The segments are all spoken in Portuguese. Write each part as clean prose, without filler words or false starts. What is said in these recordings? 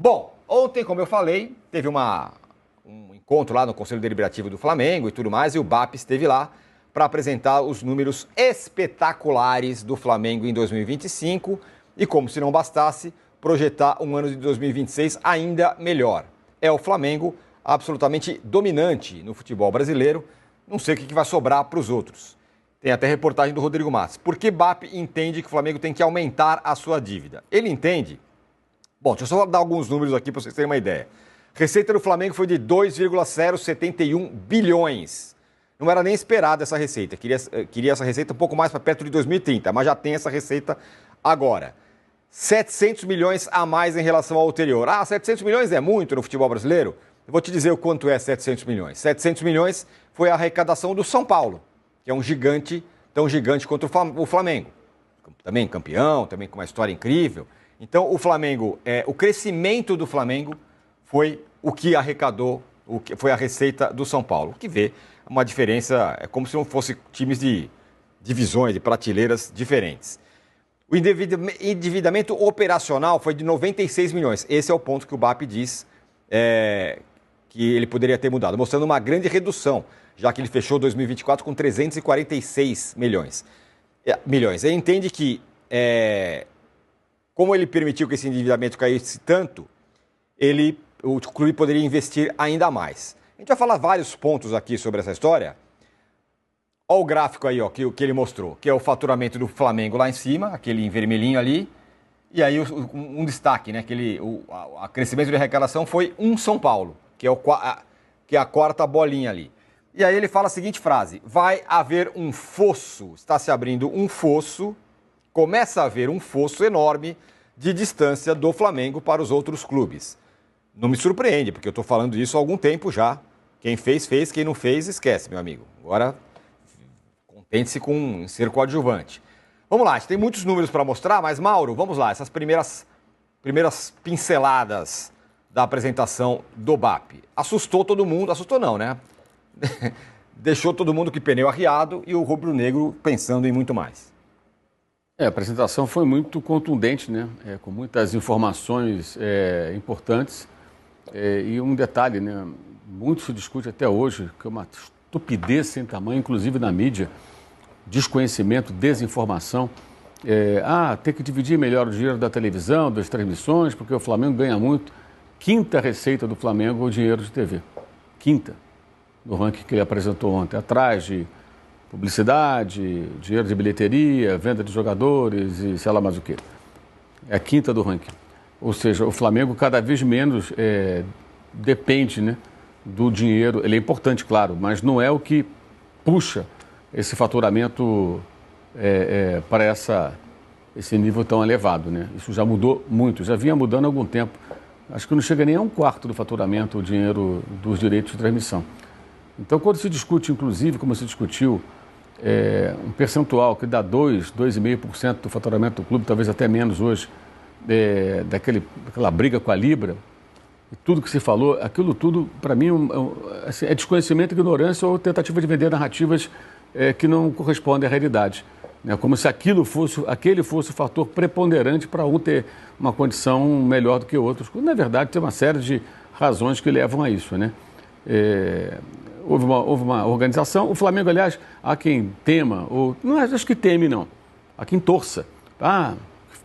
Bom, ontem, como eu falei, teve um encontro lá no Conselho Deliberativo do Flamengo e tudo mais, e o BAP esteve lá para apresentar os números espetaculares do Flamengo em 2025 e, como se não bastasse, projetar um ano de 2026 ainda melhor. É o Flamengo absolutamente dominante no futebol brasileiro, não sei o que vai sobrar para os outros. Tem até reportagem do Rodrigo Matos. Por que BAP entende que o Flamengo tem que aumentar a sua dívida? Ele entende... Bom, deixa eu só dar alguns números aqui para vocês terem uma ideia. Receita do Flamengo foi de 2,071 bilhões. Não era nem esperada essa receita. Queria essa receita um pouco mais para perto de 2030, mas já tem essa receita agora. 700 milhões a mais em relação ao anterior. 700 milhões é muito no futebol brasileiro? Eu vou te dizer o quanto é 700 milhões. 700 milhões foi a arrecadação do São Paulo, que é um gigante, tão gigante quanto o Flamengo. Também campeão, também com uma história incrível. Então, o Flamengo, o crescimento do Flamengo foi o que arrecadou, foi a receita do São Paulo. O que vê uma diferença, é como se não fossem times de divisões, de prateleiras diferentes. O endividamento operacional foi de 96 milhões. Esse é o ponto que o BAP diz que ele poderia ter mudado, mostrando uma grande redução, já que ele fechou 2024 com 346 milhões. Ele entende que, como ele permitiu que esse endividamento caísse tanto, o clube poderia investir ainda mais. A gente vai falar vários pontos aqui sobre essa história. Olha o gráfico aí, que ele mostrou, que é o faturamento do Flamengo lá em cima, aquele em vermelhinho ali. E aí um destaque, né? O crescimento de arrecadação foi um São Paulo, que é a quarta bolinha ali. E aí ele fala a seguinte frase: vai haver um fosso, está se abrindo um fosso, começa a haver um fosso enorme de distância do Flamengo para os outros clubes. Não me surpreende, porque eu estou falando isso há algum tempo já. Quem fez, fez. Quem não fez, esquece, meu amigo. Agora, contente-se com ser coadjuvante. Vamos lá, a gente tem muitos números para mostrar, mas, Mauro, vamos lá. Essas primeiras pinceladas da apresentação do BAP. Assustou todo mundo, assustou não, né? Deixou todo mundo com o pneu arriado e o rubro-negro pensando em muito mais. A apresentação foi muito contundente, né? Com muitas informações importantes. E um detalhe, né? Muito se discute até hoje, que é uma estupidez sem tamanho, inclusive na mídia, desconhecimento, desinformação. Tem que dividir melhor o dinheiro da televisão, das transmissões, porque o Flamengo ganha muito. Quinta receita do Flamengo é o dinheiro de TV. Quinta, no ranking que ele apresentou ontem, atrás de publicidade, dinheiro de bilheteria, venda de jogadores e sei lá mais o quê. É a quinta do ranking. Ou seja, o Flamengo cada vez menos depende, né, do dinheiro. Ele é importante, claro, mas não é o que puxa esse faturamento para esse nível tão elevado, né? Isso já mudou muito, já vinha mudando há algum tempo. Acho que não chega nem a um quarto do faturamento o dinheiro dos direitos de transmissão. Então, quando se discute, inclusive, como se discutiu, um percentual que dá 2,5% do faturamento do clube, talvez até menos hoje, daquela briga com a Libra, e tudo que se falou, aquilo tudo, para mim, assim, é desconhecimento, ignorância ou tentativa de vender narrativas que não correspondem à realidade. Né? Como se aquele fosse o fator preponderante para um ter uma condição melhor do que outros. Quando, na verdade, tem uma série de razões que levam a isso, né? Houve uma organização. O Flamengo, aliás, há quem tema, ou não acho que teme, não. Há quem torça.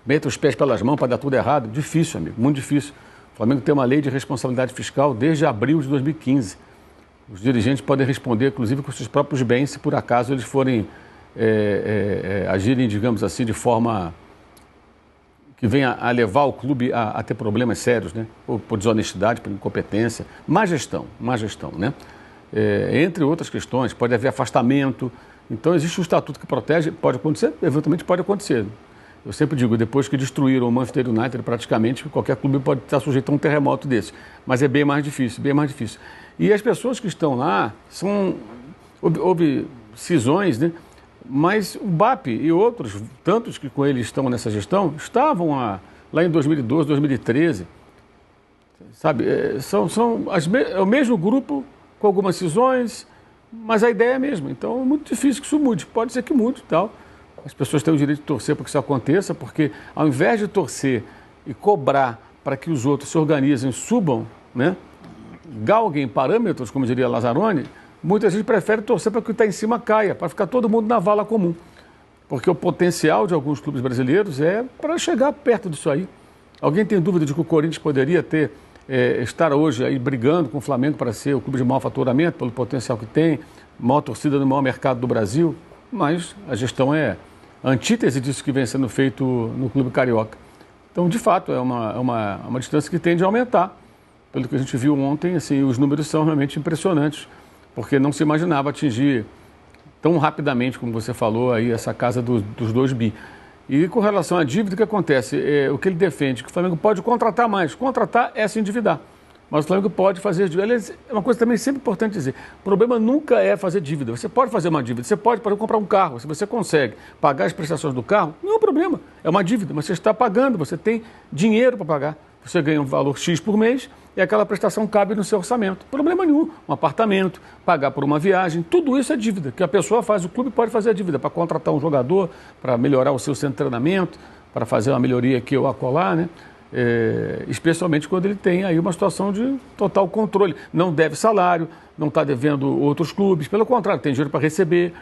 Meta os pés pelas mãos para dar tudo errado. Difícil, amigo, muito difícil. O Flamengo tem uma lei de responsabilidade fiscal desde abril de 2015. Os dirigentes podem responder, inclusive, com seus próprios bens, se por acaso eles forem agirem, digamos assim, de forma que venha a levar o clube a ter problemas sérios, né? Por desonestidade, por incompetência. Má gestão, né? Entre outras questões, pode haver afastamento. Então, existe um estatuto que protege, pode acontecer, eventualmente pode acontecer. Eu sempre digo, depois que destruíram o Manchester United, praticamente qualquer clube pode estar sujeito a um terremoto desse. Mas é bem mais difícil, bem mais difícil. E as pessoas que estão lá, houve cisões, né? Mas o BAP e outros, tantos que com ele estão nessa gestão, estavam lá em 2012, 2013. Sabe, é o mesmo grupo, com algumas cisões, mas a ideia é a mesma. Então é muito difícil que isso mude. Pode ser que mude e tal. As pessoas têm o direito de torcer para que isso aconteça, porque ao invés de torcer e cobrar para que os outros se organizem, subam, né? Galguem parâmetros, como diria Lazzaroni, muita gente prefere torcer para que o que está em cima caia, para ficar todo mundo na vala comum. Porque o potencial de alguns clubes brasileiros é para chegar perto disso aí. Alguém tem dúvida de que o Corinthians poderia estar hoje aí brigando com o Flamengo para ser o clube de maior faturamento, pelo potencial que tem, maior torcida no maior mercado do Brasil? Mas a gestão é a antítese disso que vem sendo feito no clube carioca. Então, de fato, é uma distância que tende a aumentar. Pelo que a gente viu ontem, assim, os números são realmente impressionantes, porque não se imaginava atingir tão rapidamente, como você falou, aí, essa casa dos 2 bi. E com relação à dívida, o que acontece? O que ele defende, que o Flamengo pode contratar mais. Contratar é se endividar. Mas o Flamengo pode fazer dívida. Aliás, é uma coisa também sempre importante dizer. O problema nunca é fazer dívida. Você pode fazer uma dívida. Você pode, por exemplo, comprar um carro. Se você consegue pagar as prestações do carro, não é um problema. É uma dívida, mas você está pagando, você tem dinheiro para pagar. Você ganha um valor X por mês e aquela prestação cabe no seu orçamento. Problema nenhum. Um apartamento, pagar por uma viagem, tudo isso é dívida. Que a pessoa faz, o clube pode fazer a dívida para contratar um jogador, para melhorar o seu centro de treinamento, para fazer uma melhoria aqui ou acolá, né? Especialmente quando ele tem aí uma situação de total controle. Não deve salário, não está devendo outros clubes, pelo contrário, tem dinheiro para receber.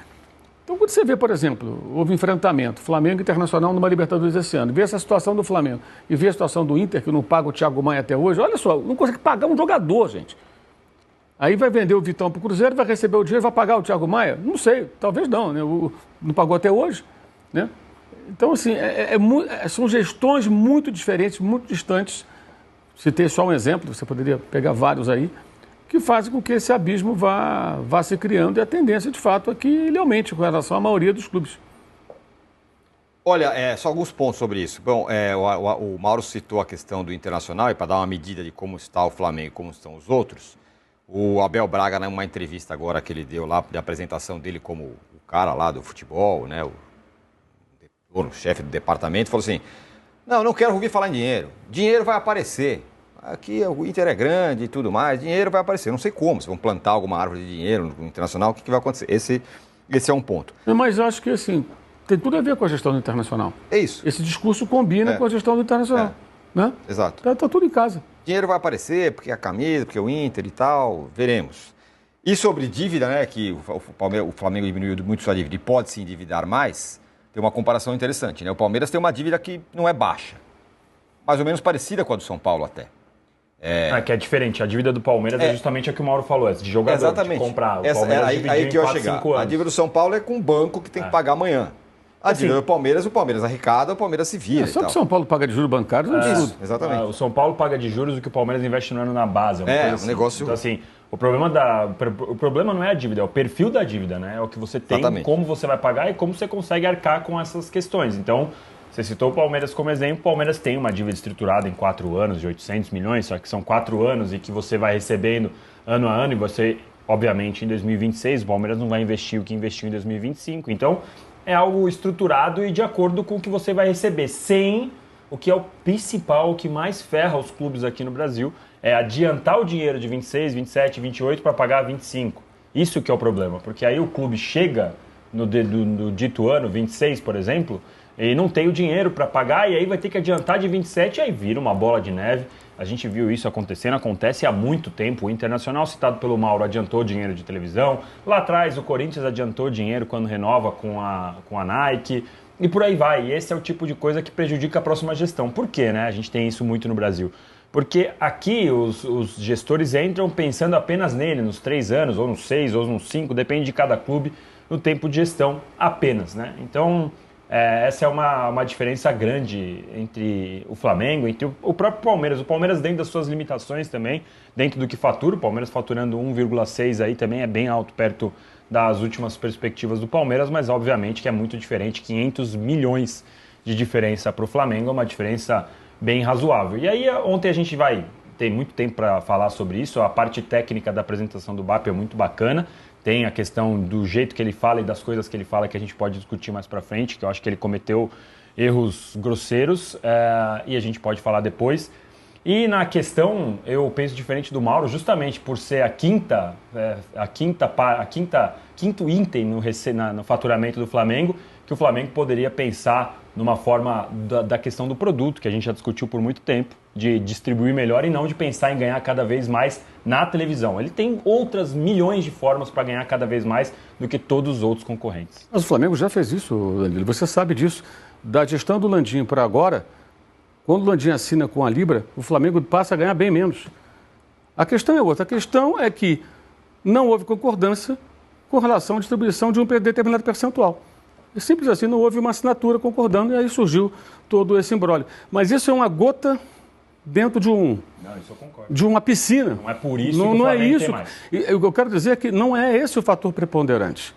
Então, quando você vê, por exemplo, houve enfrentamento, Flamengo Internacional numa Libertadores esse ano, vê essa situação do Flamengo e vê a situação do Inter, que não paga o Thiago Maia até hoje, olha só, não consegue pagar um jogador, gente. Aí vai vender o Vitão para o Cruzeiro, vai receber o dinheiro, vai pagar o Thiago Maia? Não sei, talvez não, né? Não pagou até hoje, né? Então, assim, são gestões muito diferentes, muito distantes. Citei só um exemplo, você poderia pegar vários aí, que fazem com que esse abismo vá se criando e a tendência, de fato, é que ele aumente com relação à maioria dos clubes. Olha, só alguns pontos sobre isso. Bom, o Mauro citou a questão do Internacional e para dar uma medida de como está o Flamengo e como estão os outros, o Abel Braga, numa entrevista agora que ele deu lá, de apresentação dele como o cara lá do futebol, né, o chefe do departamento, falou assim, não quero ouvir falar em dinheiro. Dinheiro vai aparecer. Aqui o Inter é grande e tudo mais, dinheiro vai aparecer. Não sei como, se vão plantar alguma árvore de dinheiro no Internacional, o que vai acontecer? Esse é um ponto. Mas eu acho que, assim, tem tudo a ver com a gestão do Internacional. É isso. Esse discurso combina com a gestão do Internacional. Né? Exato. Tá tudo em casa. Dinheiro vai aparecer, porque a camisa, porque o Inter e tal, veremos. E sobre dívida, né, que o Flamengo diminuiu muito sua dívida e pode se endividar mais, tem uma comparação interessante, né? O Palmeiras tem uma dívida que não é baixa, mais ou menos parecida com a do São Paulo até. Que é diferente. A dívida do Palmeiras é justamente a que o Mauro falou, de jogador, exatamente. De comprar. O Palmeiras aí que eu ia chegar. A dívida do São Paulo é com o banco que tem que pagar amanhã. A dívida do Palmeiras, o Palmeiras arrecada, o Palmeiras se vira. Só que o São Paulo paga de juros bancários, não isso, exatamente. O São Paulo paga de juros o que o Palmeiras investe no ano na base. Um negócio. Então, assim, o problema não é a dívida, é o perfil da dívida, né? É o que você tem, como você vai pagar e como você consegue arcar com essas questões. Então, você citou o Palmeiras como exemplo, o Palmeiras tem uma dívida estruturada em 4 anos de 800 milhões, só que são 4 anos e que você vai recebendo ano a ano e você, obviamente, em 2026, o Palmeiras não vai investir o que investiu em 2025. Então, é algo estruturado e de acordo com o que você vai receber, sem o que é o principal, o que mais ferra os clubes aqui no Brasil, é adiantar o dinheiro de 26, 27, 28 para pagar 25. Isso que é o problema, porque aí o clube chega no dito ano, 26, por exemplo, e não tem o dinheiro para pagar, e aí vai ter que adiantar de 27, e aí vira uma bola de neve. A gente viu isso acontecendo, acontece há muito tempo. O Internacional, citado pelo Mauro, adiantou dinheiro de televisão. Lá atrás, o Corinthians adiantou dinheiro quando renova com a Nike. E por aí vai. E esse é o tipo de coisa que prejudica a próxima gestão. Por quê, né? A gente tem isso muito no Brasil. Porque aqui os gestores entram pensando apenas nele, nos 3 anos, ou nos 6, ou nos 5, depende de cada clube, no tempo de gestão apenas, né? Então, essa é uma diferença grande entre o Flamengo, entre o próprio Palmeiras. O Palmeiras, dentro das suas limitações também, dentro do que fatura, o Palmeiras faturando 1,6 aí também é bem alto, perto das últimas perspectivas do Palmeiras, mas obviamente que é muito diferente, 500 milhões de diferença para o Flamengo, é uma diferença bem razoável. E aí ontem a gente tem muito tempo para falar sobre isso, a parte técnica da apresentação do BAP é muito bacana, tem a questão do jeito que ele fala e das coisas que ele fala que a gente pode discutir mais para frente, que eu acho que ele cometeu erros grosseiros e a gente pode falar depois. E na questão, eu penso diferente do Mauro, justamente por ser quinto item no faturamento do Flamengo, que o Flamengo poderia pensar numa forma da questão do produto, que a gente já discutiu por muito tempo, de distribuir melhor e não de pensar em ganhar cada vez mais na televisão. Ele tem outras milhões de formas para ganhar cada vez mais do que todos os outros concorrentes. Mas o Flamengo já fez isso, Danilo, você sabe disso. Da gestão do Landim para agora, quando o Landim assina com a Libra, o Flamengo passa a ganhar bem menos. A questão é outra. A questão é que não houve concordância com relação à distribuição de um determinado percentual. E simples assim, não houve uma assinatura concordando e aí surgiu todo esse imbróglio. Mas isso é uma gota dentro de isso eu concordo. De uma piscina. Não é por isso que o Flamengo tem mais. E o que eu quero dizer é que não é esse o fator preponderante.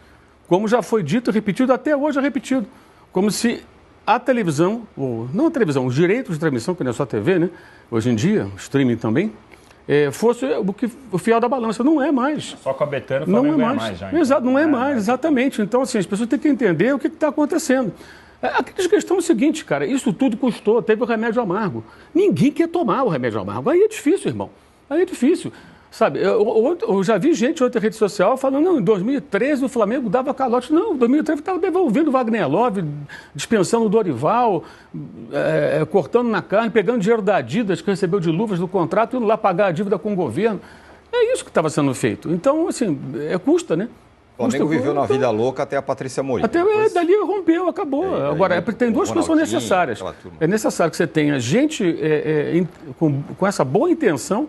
Como já foi dito e repetido, até hoje é repetido. Como se a televisão, ou não a televisão, os direitos de transmissão, que não é só a TV, né? Hoje em dia, o streaming também, fosse o fiel da balança. Não é mais. Só com a Betano o Flamengo ganha mais já. Exato, não é mais, exatamente. Então, assim, as pessoas têm que entender o que está acontecendo. A questão é o seguinte, cara, isso tudo custou, teve o remédio amargo. Ninguém quer tomar o remédio amargo. Aí é difícil, irmão. Aí é difícil. Sabe, eu já vi gente em outra rede social falando, não, em 2013 o Flamengo dava calote. Não, em 2013 estava devolvendo o Wagner Love, dispensando o Dorival, cortando na carne, pegando dinheiro da Adidas, que recebeu de luvas do contrato, indo lá pagar a dívida com o governo. É isso que estava sendo feito. Então, assim, custa, né? O Flamengo viveu na vida louca até a Patrícia Morim. Dali rompeu, acabou. Agora, tem duas coisas que são necessárias. É necessário que você tenha gente com essa boa intenção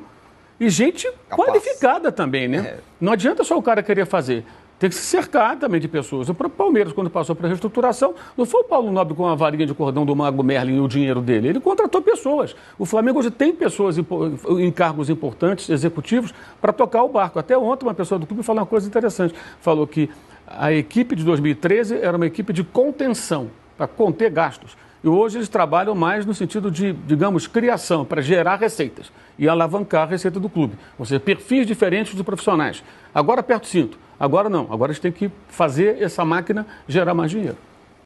e gente qualificada também, né? Não adianta só o cara querer fazer. Tem que se cercar também de pessoas. O próprio Palmeiras, quando passou para a reestruturação, não foi o Paulo Nobre com a varinha de cordão do Mago Merlin e o dinheiro dele. Ele contratou pessoas. O Flamengo hoje tem pessoas em cargos importantes, executivos, para tocar o barco. Até ontem uma pessoa do clube falou uma coisa interessante. Falou que a equipe de 2013 era uma equipe de contenção, para conter gastos. E hoje eles trabalham mais no sentido de, digamos, criação, para gerar receitas e alavancar a receita do clube. Ou seja, perfis diferentes de profissionais. Agora aperta o cinto. Agora não. Agora eles têm que fazer essa máquina gerar mais dinheiro.